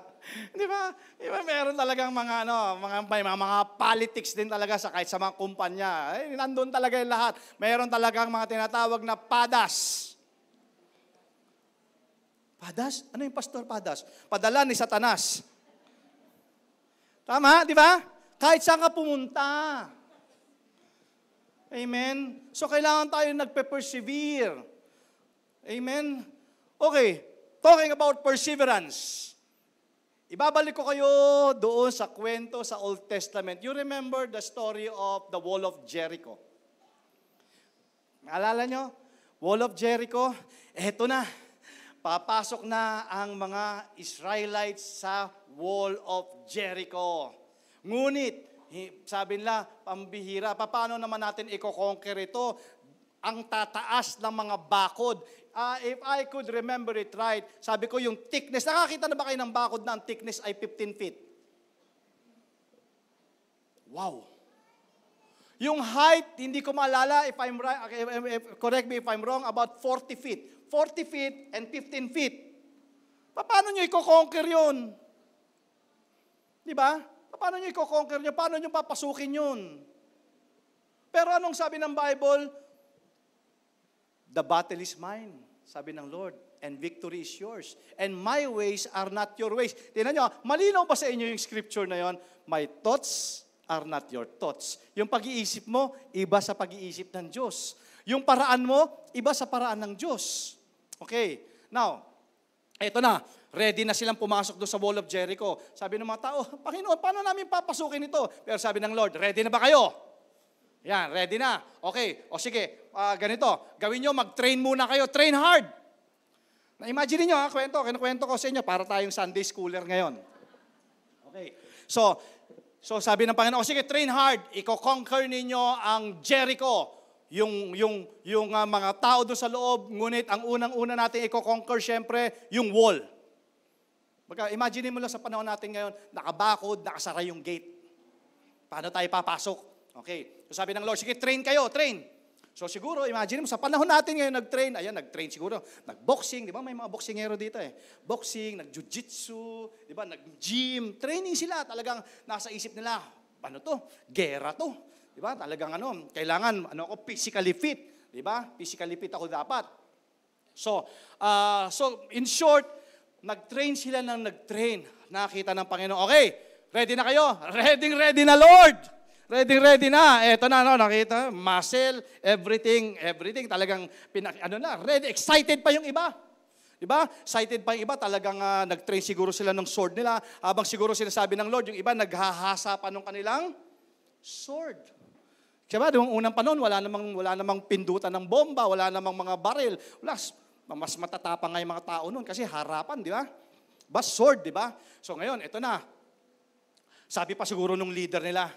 Diba? Diba meron talagang mga politics din talaga sa kahit sa mga kumpanya. Ay, nandun talaga yung lahat. Meron talagang mga tinatawag na padas. Padas? Ano yung pastor padas? Padala ni Satanas. Tama, di ba? Kahit saan ka pumunta. Amen? So, kailangan tayo nagpe-persevere. Amen? Okay, talking about perseverance. Ibabalik ko kayo doon sa kwento sa Old Testament. You remember the story of the Wall of Jericho. Naalala nyo? Wall of Jericho, eto na. Papasok na ang mga Israelites sa Wall of Jericho. Ngunit, sabi nila, pambihira, paano naman natin i-conquer ito? Ang tataas ng mga bakod. If I could remember it right, sabi ko yung thickness, nakakita na ba kayo ng bakod na ang thickness ay 15 feet? Wow! Yung height, hindi ko maalala, if I'm right, correct me if I'm wrong, about 40 feet. 40 feet and 15 feet. Paano nyo i-conquer yun? Di ba? Paano nyo i-conquer yun? Paano nyo papasukin yun? Pero anong sabi ng Bible? The battle is mine, sabi ng Lord, and victory is yours. And my ways are not your ways. Tingnan nyo, malinaw ba sa inyo yung scripture na yon? My thoughts are not your thoughts. Yung pag-iisip mo, iba sa pag-iisip ng Diyos. Yung paraan mo, iba sa paraan ng Diyos. Okay, now, eto na, ready na silang pumasok doon sa Wall of Jericho. Sabi ng mga tao, Panginoon, paano namin papasukin ito? Pero sabi ng Lord, ready na ba kayo? Yan, ready na. Okay, o sige, ganito, gawin nyo, mag-train muna kayo, train hard. Na-imagine nyo, kinukwento ko sa inyo, para tayong Sunday schooler ngayon. Okay, so sabi ng Panginoon, sige, train hard, i-conquer ninyo ang Jericho. Yung mga tao doon sa loob, ngunit ang unang-una natin i-conquer, syempre, yung wall. Imagine mo lang sa panahon natin ngayon, nakabakod, nakasara yung gate. Paano tayo papasok? Okay. So sabi ng Lord, sige, train kayo, train. So siguro, imagine mo, sa panahon natin ngayon nag-train, nag-train siguro, nag-boxing, di ba? May mga boxingero dito eh. Boxing, nag-jiu-jitsu, di ba? Nag-gym, training sila. Talagang nasa isip nila, ano to? Gera to. Di ba? Talagang kailangan, ako, physically fit. Di ba? Physically fit ako dapat. So in short, nag-train sila ng nag-train. Nakita ng Panginoon, okay, ready na kayo? Ready na, Lord! Ready na. Eto na, no, nakita, muscle, everything, talagang, ready, excited pa yung iba. Diba? Excited pa yung iba, talagang nag-train siguro sila ng sword nila, habang siguro sinasabi ng Lord, yung iba naghahasa pa nung kanilang sword. Diba, noong unang panahon, wala namang pindutan ng bomba, wala namang mga baril, mas matatapang nga yung mga tao noon kasi harapan, di ba? Bas sword, di ba? So ngayon, ito na. Sabi pa siguro nung leader nila,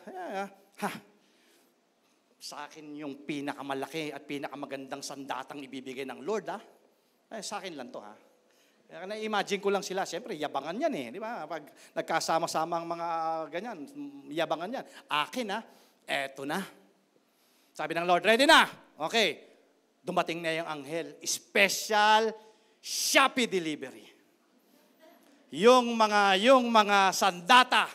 sa akin yung pinakamalaki at pinakamagandang sandatang ibibigay ng Lord, sa akin lang to, Na-imagine ko lang sila, siyempre, yabangan yan di ba? Pag nagkasama-sama ang mga ganyan, yabangan yan. Akin, eto na. Sabi ng Lord, ready na. Okay. Dumating na yung anghel. Special Shopee delivery. Yung mga sandata,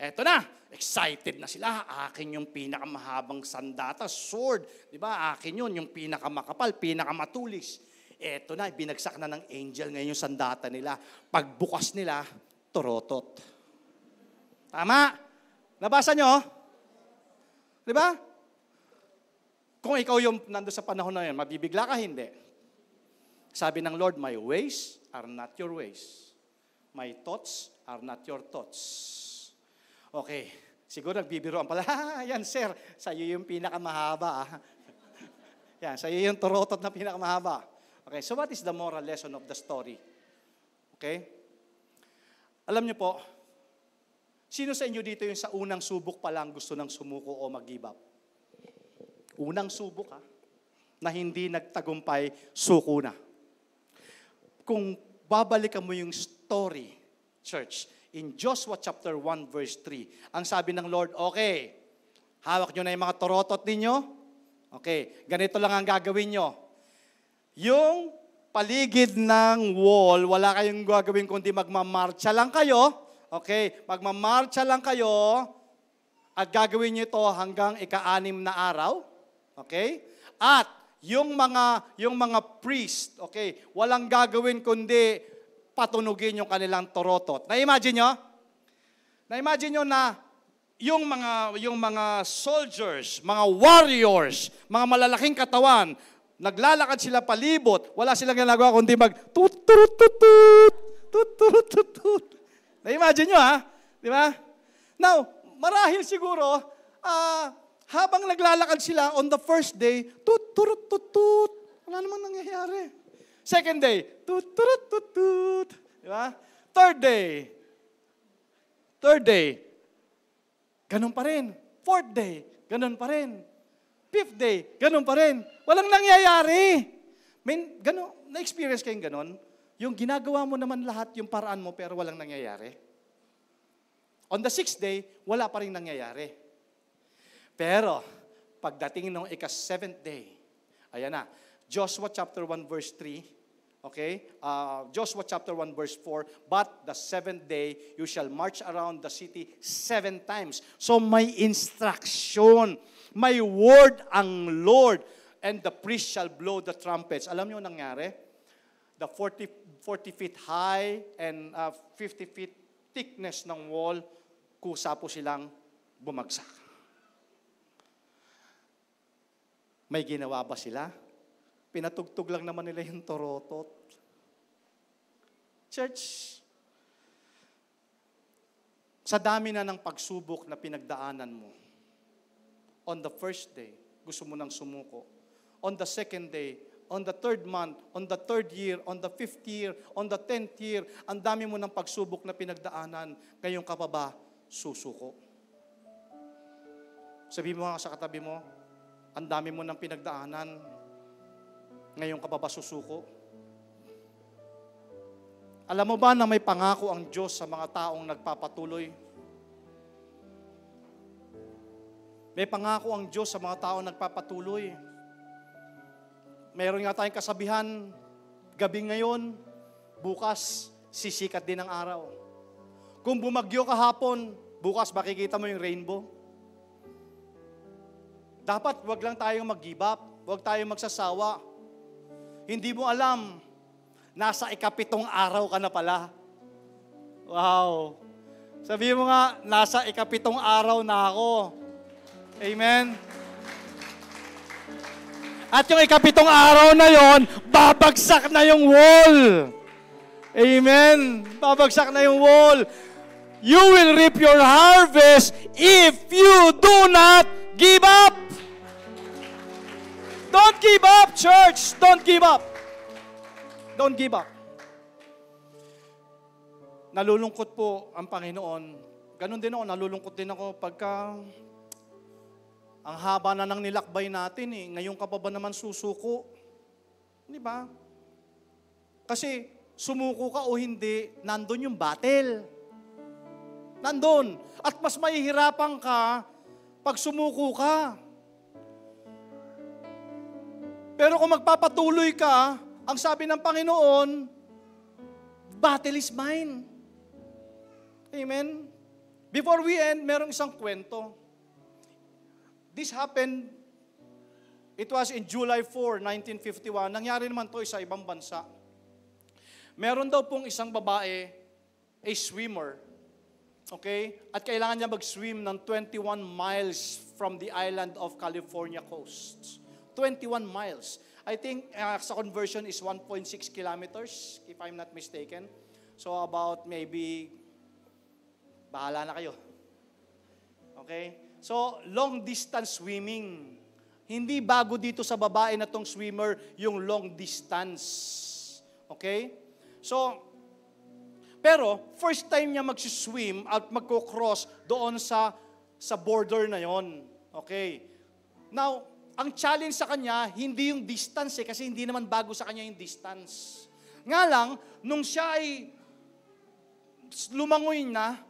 eto na. Excited na sila. Akin yung pinakamahabang sandata, sword. Di ba? Akin yun, yung pinakamakapal, pinakamatulis. Eto na, binagsak na ng angel ngayon yung sandata nila. Pagbukas nila, torotot. Tama? Nabasa nyo? Di ba? Kung ikaw yung nando sa panahon na yun, mabibigla ka, hindi. Sabi ng Lord, my ways are not your ways. My thoughts are not your thoughts. Okay, siguro nagbibiroan pala, yan sir, sa iyo yung pinakamahaba. Yan, sa iyo yung torotot na pinakamahaba. Okay, so what is the moral lesson of the story? Okay? Alam niyo po, sino sa inyo dito yung sa unang subok pa lang gusto nang sumuko o mag-give up? Unang subok na hindi nagtagumpay, suko na. Kung babalikan mo yung story, church, in Joshua chapter 1 verse 3, ang sabi ng Lord, okay, hawak nyo na yung mga torotot ninyo. Okay, ganito lang ang gagawin nyo. Yung paligid ng wall, wala kayong gagawin kundi magmamarcha lang kayo. Okay, magmamarcha lang kayo at gagawin nyo ito hanggang ika-6 na araw. Okay? At yung mga priest, okay, walang gagawin kundi patunugin yung kanilang torotot. Na-imagine nyo? Na-imagine nyo na yung mga soldiers, mga warriors, mga malalaking katawan, naglalakad sila palibot, wala silang ginagawa kundi mag-tut-tut-tut-tut, tut-tut-tut-tut. Na-imagine nyo, Di ba? Now, marahil siguro, habang naglalakad sila on the first day, tut-tut-tut-tut, wala namang nangyayari. Second day, tut-tut-tut-tut. Di ba? Third day, ganun pa rin. Fourth day, ganun pa rin. Fifth day, ganun pa rin. Walang nangyayari. Na-experience kayong ganun? Yung ginagawa mo naman lahat yung paraan mo pero walang nangyayari. On the sixth day, wala pa rin nangyayari. Pero, pagdating ng ika-7th day, ayan na, Joshua chapter 1 verse 3, okay? Joshua chapter 1 verse 4, but the 7th day, you shall march around the city 7 times. So may instruction, may word ang Lord, and the priest shall blow the trumpets. Alam niyo nangyari? The 40 feet high and 50 feet thickness ng wall, kusa po silang bumagsak. May ginawa ba sila? Pinatugtog lang naman nila yung torotot. Church, sa dami na ng pagsubok na pinagdaanan mo, on the first day, gusto mo nang sumuko. On the second day, on the third month, on the third year, on the 5th year, on the 10th year, ang dami mo ng pagsubok na pinagdaanan, ngayon ka pa ba susuko? Sabi mo nga sa katabi mo, ang dami mo ng pinagdaanan, ngayon ka pa ba susuko? Alam mo ba na may pangako ang Diyos sa mga taong nagpapatuloy? May pangako ang Diyos sa mga taong nagpapatuloy. Meron nga tayong kasabihan, gabi ngayon, bukas, sisikat din ang araw. Kung bumagyo kahapon, bukas makikita mo yung rainbow. Dapat wag lang tayong mag-give up, wag tayong magsasawa. Hindi mo alam, nasa ika-7 araw ka na pala. Wow. Sabi mo nga, nasa ika-7 araw na ako. Amen? At yung ikapitong araw na yon, babagsak na yung wall. Amen? Babagsak na yung wall. You will reap your harvest if you do not give up. Don't give up, church. Don't give up. Don't give up. Nalulungkot po ang Panginoon. Ganon din ako, nalulungkot din ako pagka ang haba na ng nilakbay natin eh. Ngayon ka pa ba naman susuko? Di ba? Kasi sumuko ka o hindi, nandun yung battle. Nandun. At mas mahihirapan ka pag sumuko ka. Pero kung magpapatuloy ka, ang sabi ng Panginoon, battle is mine. Amen? Before we end, merong isang kwento. This happened, it was in July 4, 1951. Nangyari naman to sa ibang bansa. Meron daw pong isang babae, a swimmer. Okay? At kailangan niya mag-swim ng 21 miles from the island of California coast. 21 miles. I think sa conversion is 1.6 kilometers, if I'm not mistaken. So about maybe, bahala na kayo. Okay? So, long distance swimming. Hindi bago dito sa babae na tong swimmer yung long distance. Okay? So, pero first time niya mag-swim at magko-cross doon sa border na yon. Okay? Now, ang challenge sa kanya, hindi yung distance kasi hindi naman bago sa kanya yung distance. Nga lang, nung siya ay lumangoy na,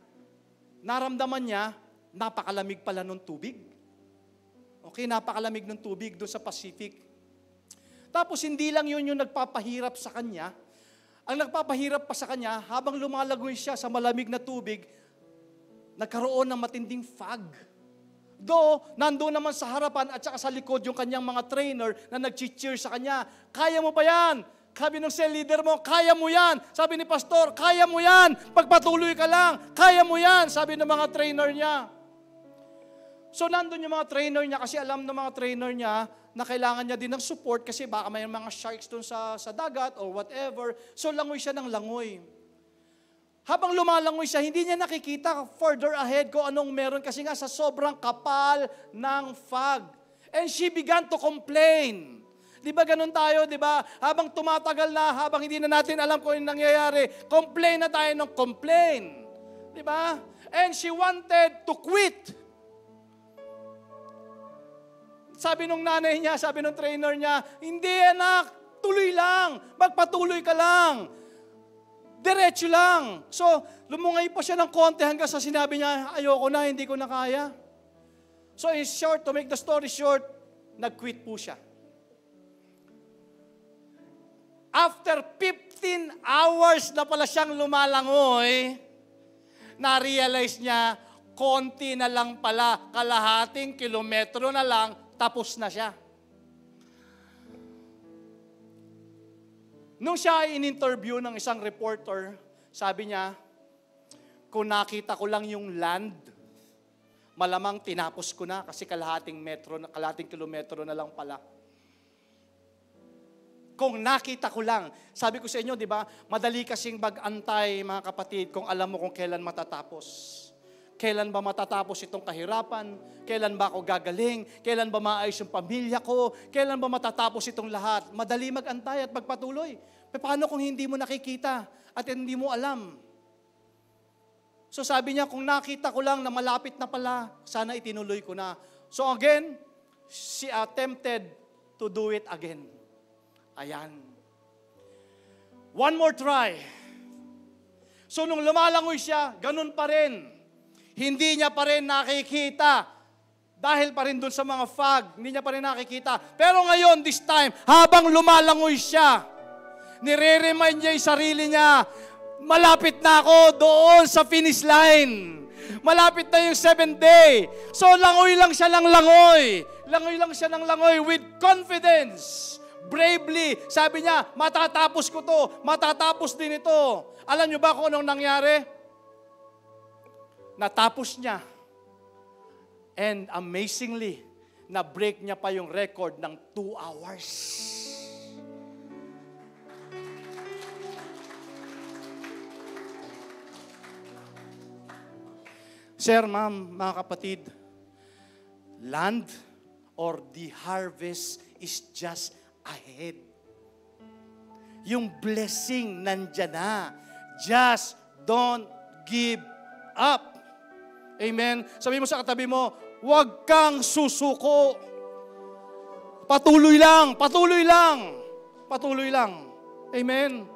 naramdaman niya, napakalamig pala ng tubig. Okay, napakalamig ng tubig doon sa Pacific. Tapos hindi lang yun yung nagpapahirap sa kanya. Ang nagpapahirap pa sa kanya, habang lumalagoy siya sa malamig na tubig, nagkaroon ng matinding fog. Though, nandoon naman sa harapan at saka sa likod yung kanyang mga trainer na nag-cheer sa kanya. Kaya mo ba yan? Sabi ng cell leader mo, kaya mo yan. Sabi ni pastor, kaya mo yan. Pagpatuloy ka lang, kaya mo yan. Sabi ng mga trainer niya. So, nandun yung mga trainer niya kasi alam ng mga trainer niya na kailangan niya din ng support kasi baka may mga sharks doon sa dagat or whatever. So, langoy siya ng langoy. Habang lumalangoy siya, hindi niya nakikita further ahead kung anong meron kasi nga sa sobrang kapal ng fog. And she began to complain. Di ba ganun tayo, di ba? Habang tumatagal na, habang hindi na natin alam kung yung nangyayari, complain na tayo ng complain. Di ba? And she wanted to quit. Sabi nung nanay niya, sabi nung trainer niya, hindi anak, tuloy lang, magpatuloy ka lang. Diretso lang. So, lumungay pa siya ng konti hanggang sa sinabi niya, ayoko na, hindi ko na kaya. So, in short, to make the story short, nag-quit po siya. After 15 hours na pala siyang lumalangoy, na-realize niya, konti na lang pala, kalahating kilometro na lang, tapos na siya. Nung siya ay in-interview ng isang reporter, sabi niya, kung nakita ko lang yung land, malamang tinapos ko na kasi kalahating kilometro na lang pala. Kung nakita ko lang, sabi ko sa inyo, di ba, madali kasing mag-antay, mga kapatid, kung alam mo kung kailan matatapos. Kailan ba matatapos itong kahirapan? Kailan ba ako gagaling? Kailan ba maayos yung pamilya ko? Kailan ba matatapos itong lahat? Madali mag-antay at magpatuloy. Pero paano kung hindi mo nakikita at hindi mo alam? So sabi niya, kung nakita ko lang na malapit na pala, sana itinuloy ko na. So again, she attempted to do it again. Ayan. One more try. So nung lumalangoy siya, ganun pa rin. Hindi niya pa rin nakikita. Dahil pa rin dun sa mga fog, hindi niya pa rin nakikita. Pero ngayon, this time, habang lumalangoy siya, nire-remind niya yung sarili niya, malapit na ako doon sa finish line. Malapit na yung 7th day. So langoy lang siya ng langoy. Langoy lang siya ng langoy with confidence. Bravely, sabi niya, matatapos ko to, matatapos din ito. Alam niyo ba kung anong nangyari? Natapos niya. And amazingly, na-break niya pa yung record ng 2 hours. Sir, ma'am, mga kapatid, land or the harvest is just ahead. Yung blessing nandyan na. Just don't give up. Amen? Sabi mo sa katabi mo, huwag kang susuko. Patuloy lang, patuloy lang, patuloy lang. Amen?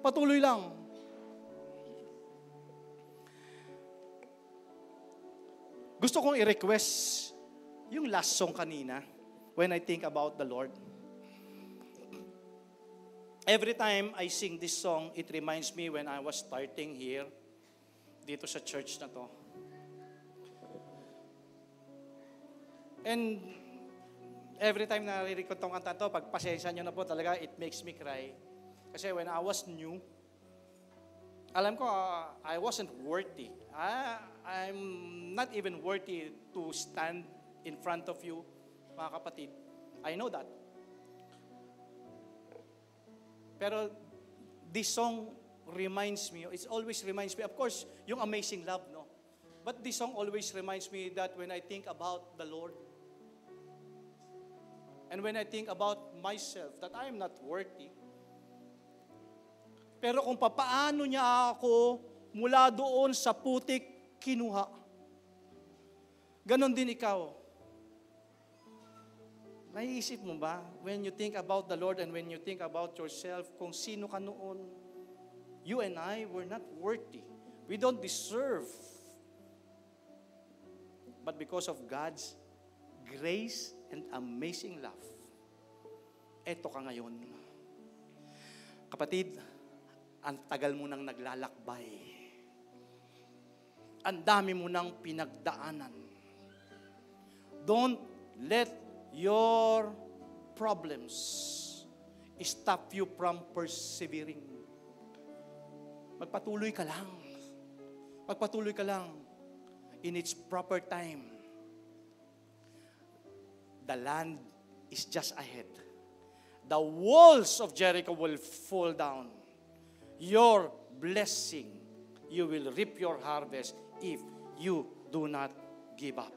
Patuloy lang. Gusto kong i-request yung last song kanina, When I Think About the Lord. Every time I sing this song, it reminds me when I was starting here, dito sa church na to. And every time na narinig ko itong kanta to, pagpasensya nyo na po talaga, it makes me cry. Kasi when I was new, alam ko, I wasn't worthy. I'm not even worthy to stand in front of you, mga kapatid. I know that. Pero this song reminds me, it always reminds me, of course, yung amazing love, no? But this song always reminds me that when I think about the Lord, and when I think about myself, that I am not worthy, pero kung papaano niya ako mula doon sa putik kinuha, ganon din ikaw. Naiisip mo ba, when you think about the Lord and when you think about yourself, kung sino ka noon, you and I were not worthy. We don't deserve. But because of God's grace and amazing love, eto ka ngayon. Kapatid, ang tagal mo nang naglalakbay. Ang dami mo nang pinagdaanan. Don't let your problems stop you from persevering. Magpatuloy ka lang. Magpatuloy ka lang. In its proper time, the land is just ahead. The walls of Jericho will fall down. Your blessing, you will reap your harvest if you do not give up.